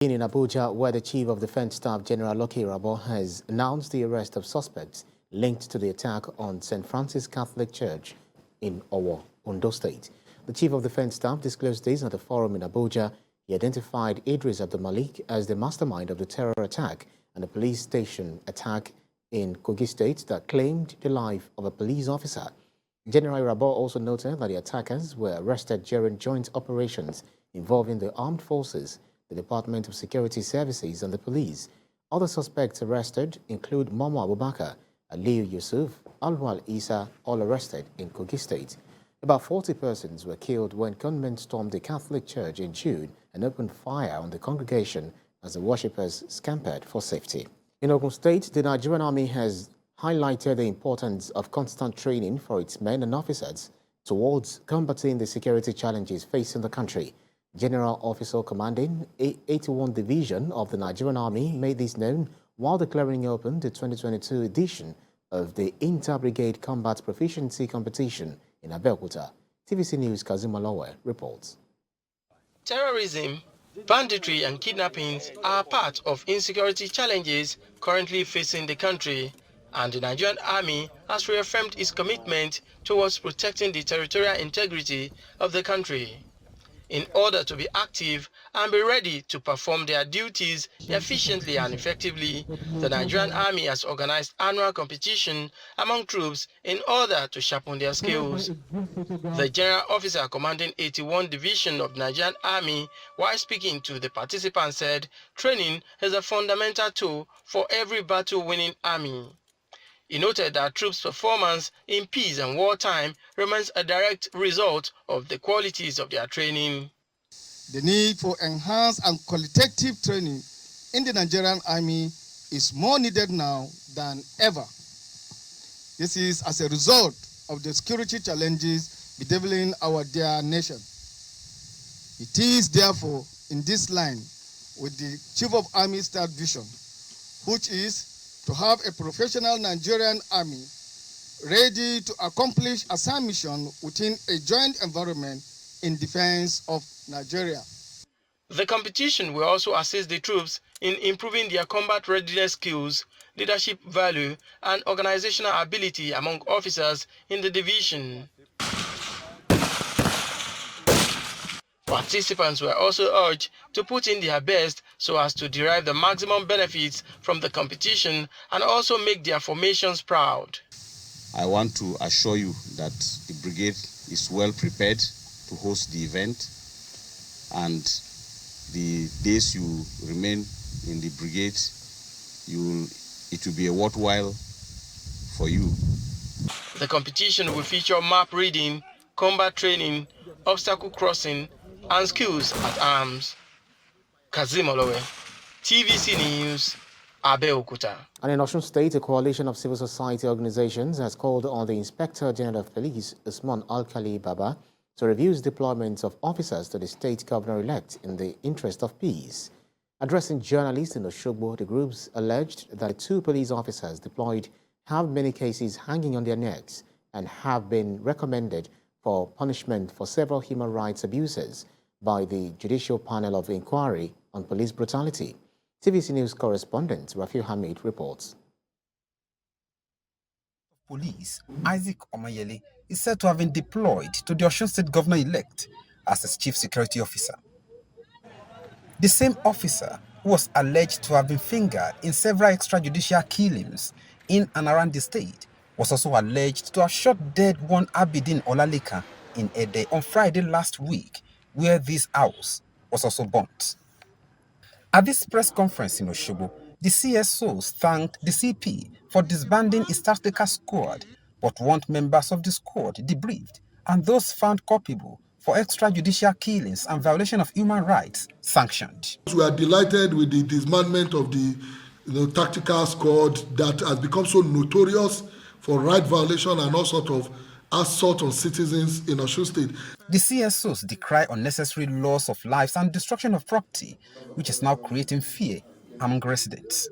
In Abuja, where the Chief of Defense Staff General Lucky Rabo has announced the arrest of suspects linked to the attack on St. Francis Catholic Church in Owerri, Ondo State. The Chief of Defense Staff disclosed this at a forum in Abuja. He identified Idris Abdul Malik as the mastermind of the terror attack and the police station attack in Kogi State that claimed the life of a police officer. General Rabo also noted that the attackers were arrested during joint operations involving the armed forces, the Department of Security Services and the police. Other suspects arrested include Momo Abubakar, Aliyu Yusuf, Alwal Isa, all arrested in Kogi State. About 40 persons were killed when gunmen stormed the Catholic Church in June and opened fire on the congregation as the worshippers scampered for safety. In Ogun State, the Nigerian Army has highlighted the importance of constant training for its men and officers towards combating the security challenges facing the country. General Officer Commanding 81 Division of the Nigerian Army made this known while declaring open the 2022 edition of the Inter-Brigade Combat Proficiency Competition in Abeokuta. TVC News' Kazim Alowe reports. Terrorism, banditry and kidnappings are part of insecurity challenges currently facing the country, and the Nigerian Army has reaffirmed its commitment towards protecting the territorial integrity of the country. In order to be active and be ready to perform their duties efficiently and effectively, the Nigerian Army has organized annual competition among troops in order to sharpen their skills. The General Officer commanding 81 Division of the Nigerian Army, while speaking to the participants, said training is a fundamental tool for every battle-winning army. He noted that troops' performance in peace and wartime remains a direct result of the qualities of their training. The need for enhanced and qualitative training in the Nigerian Army is more needed now than ever. This is as a result of the security challenges bedeviling our dear nation. It is therefore in this line with the Chief of Army Staff vision, which is to have a professional Nigerian army ready to accomplish a SAM mission within a joint environment in defense of Nigeria. The competition will also assist the troops in improving their combat readiness skills, leadership value, and organizational ability among officers in the division. Participants were also urged to put in their best so as to derive the maximum benefits from the competition and also make their formations proud. I want to assure you that the brigade is well prepared to host the event, and the days you remain in the brigade, it will be a worthwhile for you. The competition will feature map reading, combat training, obstacle crossing, and skills at arms. Kazim Olowe, TVC News, Abeokuta. And in Osun State, a coalition of civil society organizations has called on the Inspector General of Police, Usman Alkali Baba, to review deployment of officers to the state governor-elect in the interest of peace. Addressing journalists in Osogbo, the groups alleged that 2 police officers deployed have many cases hanging on their necks and have been recommended for punishment for several human rights abuses by the Judicial Panel of Inquiry on Police Brutality. TVC News correspondent Rafiu Hamid reports. Police Isaac Omayele is said to have been deployed to the Osun State governor-elect as his chief security officer. The same officer who was alleged to have been fingered in several extrajudicial killings in and around the state was also alleged to have shot dead one Abidin Olaleka in Ede on Friday last week, where this house was also burnt. At this press conference in Osogbo, the CSOs thanked the CP for disbanding his tactical squad, but want members of the squad debriefed and those found culpable for extrajudicial killings and violation of human rights sanctioned. We are delighted with the disbandment of the tactical squad that has become so notorious for right violation and all sorts of assault on citizens in Osun State. The CSOs decry unnecessary loss of lives and destruction of property, which is now creating fear among residents.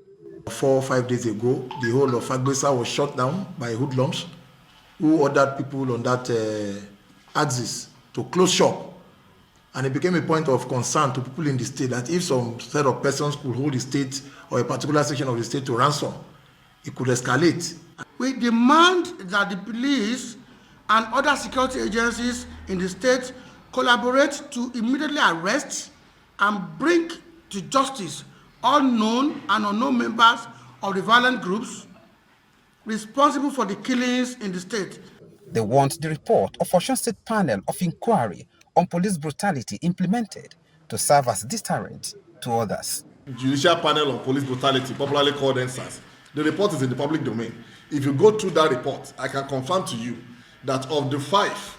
4 or 5 days ago, the whole of Agbesa was shut down by hoodlums who ordered people on that axis to close shop And it became a point of concern to people in the state that if some set of persons could hold the state or a particular section of the state to ransom, it could escalate. We demand that the police and other security agencies in the state collaborate to immediately arrest and bring to justice all known and unknown members of the violent groups responsible for the killings in the state. They want the report of Osun State Panel of Inquiry on Police Brutality implemented to serve as deterrent to others. Judicial Panel on Police Brutality, popularly called NSAS. The report is in the public domain. If you go through that report, I can confirm to you that of the 5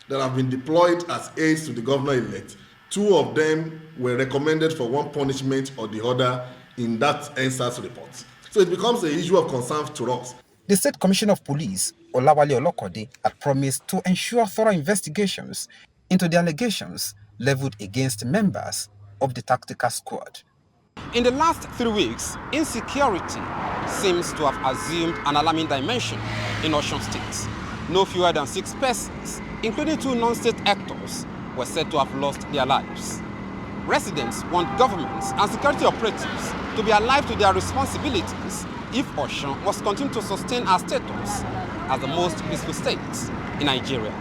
that have been deployed as aides to the governor-elect, 2 of them were recommended for one punishment or the other in that NSAS report. So it becomes an issue of concern to us. The State Commissioner of Police, Olawale Olokode, had promised to ensure thorough investigations into the allegations leveled against members of the tactical squad. In the last 3 weeks, insecurity seems to have assumed an alarming dimension in Osun State. No fewer than 6 persons, including 2 non-state actors, were said to have lost their lives. Residents want governments and security operatives to be alive to their responsibilities if Osun must continue to sustain our status as the most peaceful state in Nigeria.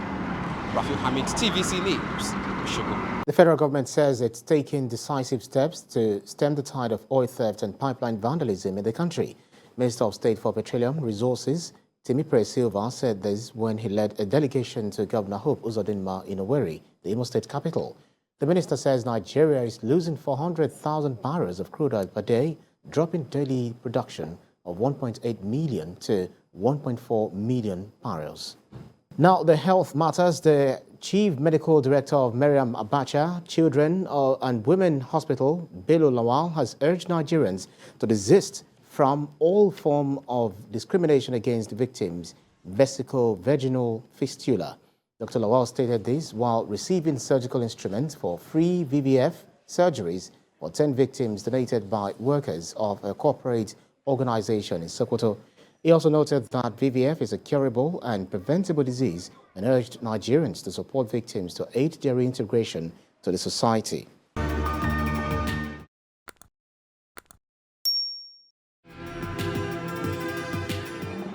Rafi Hamid, TVC News, Osogbo. The federal government says it's taking decisive steps to stem the tide of oil theft and pipeline vandalism in the country. Minister of State for Petroleum Resources, Timipre Sylva, said this when he led a delegation to Governor Hope Uzodinma in Owerri, the Imo State Capital. The minister says Nigeria is losing 400,000 barrels of crude oil per day, dropping daily production of 1.8 million to 1.4 million barrels. Now, the health matters. The Chief Medical Director of Mariam Abacha Children and Women Hospital, Bello Lawal, has urged Nigerians to desist from all form of discrimination against victims, vesico-vaginal fistula. Dr. Lawal stated this while receiving surgical instruments for free VVF surgeries for 10 victims donated by workers of a corporate organization in Sokoto. He also noted that VVF is a curable and preventable disease and urged Nigerians to support victims to aid their reintegration to the society.